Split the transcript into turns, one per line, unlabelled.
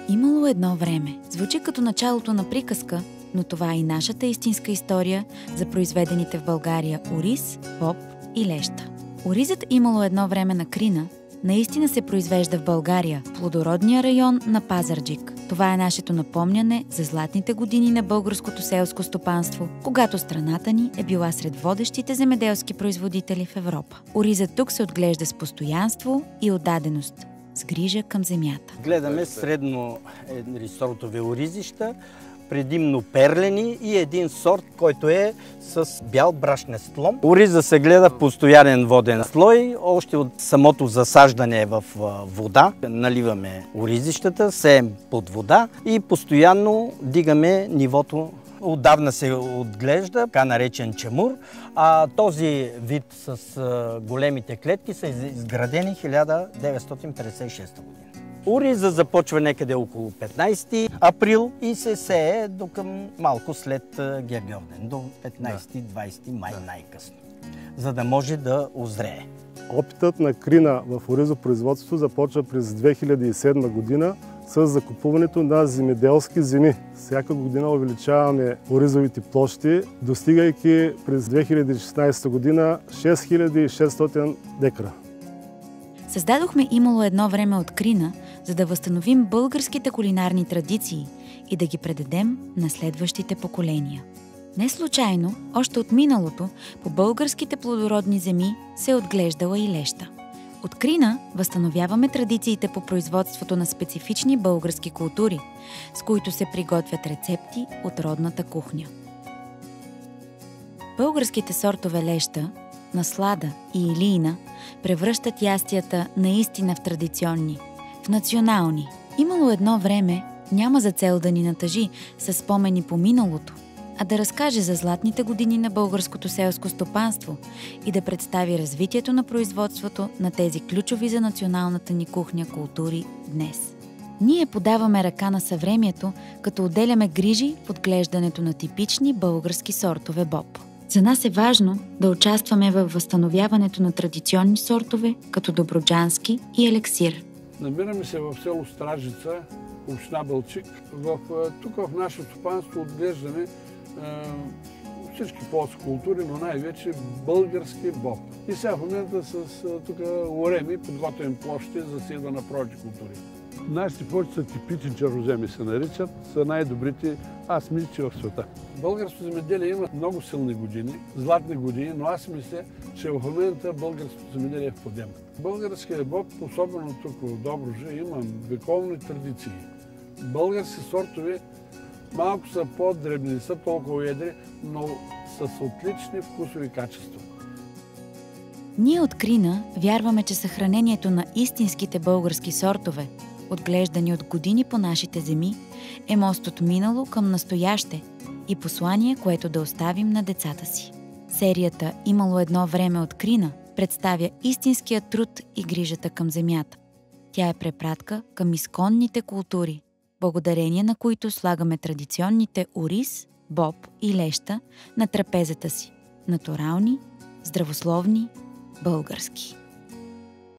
Имало едно време. Звучи като началото на приказка, но това е и нашата истинска история за произведените в България ориз, боп и леща. Оризът имало едно време на Крина наистина се произвежда в България, в плодородния район на Пазарджик. Това е нашето напомняне за златните години на българското селско стопанство, когато страната ни е била сред водещите земеделски производители в Европа. Оризът тук се отглежда с постоянство и отдаденост, с грижа към земята.
Гледаме средно сортове оризища, предимно перлени и един сорт, който е с бял брашнест лом. Ориза се гледа в постоянен воден слой, още от самото засаждане в вода. Наливаме оризищата, сеем под вода и постоянно дигаме нивото. Отдавна се отглежда, така наречен чемур, а този вид с големите клетки са изградени 1956 година. Ориза започва някъде около 15 април и се сее до към малко след Гергьовден, до 15-20 май най-късно, за да може да озрее.
Опитът на Крина в оризопроизводството започва през 2007 година с закупуването на земеделски земи. Всяка година увеличаваме оризовите площи, достигайки през 2016 година 6600 декара.
Създадохме Имало едно време от Крина, за да възстановим българските кулинарни традиции и да ги предадем на следващите поколения. Не случайно, още от миналото, по българските плодородни земи се е отглеждала и леща. От Крина възстановяваме традициите по производството на специфични български култури, с които се приготвят рецепти от родната кухня. Българските сортове леща, наслада и илийна превръщат ястията наистина в традиционни, в национални. Имало едно време няма за цел да ни натъжи със спомени по миналото, а да разкаже за златните години на българското селско стопанство и да представи развитието на производството на тези ключови за националната ни кухня култури днес. Ние подаваме ръка на съвремието, като отделяме грижи в отглеждането на типични български сортове боб. За нас е важно да участваме във възстановяването на традиционни сортове, като добруджански и елексир.
Намираме се в село Стражица, община Балчик. Тук в нашето стопанство отглеждаме всички подкултури, но най-вече български боб. И сега в момента с тук ореми подготвим площи за сева на прочи култури. Нашите площи са типични черноземи се наричат, са най-добрите, аз мисля, че в света. Българското земеделие има много силни години, златни години, но аз мисля, че в момента българското земеделие е в подем. Българският боб, особено тук в Добруджа, има вековни традиции. Български сортове малко са по-дребни, не са толкова едри, но са с отлични вкусови качества.
Ние от Крина вярваме, че съхранението на истинските български сортове, отглеждани от години по нашите земи, е мост от минало към настояще и послание, което да оставим на децата си. Серията «Имало едно време от Крина» представя истинския труд и грижата към земята. Тя е препратка към изконните култури, благодарение на които слагаме традиционните ориз, боб и леща на трапезата си. Натурални, здравословни, български.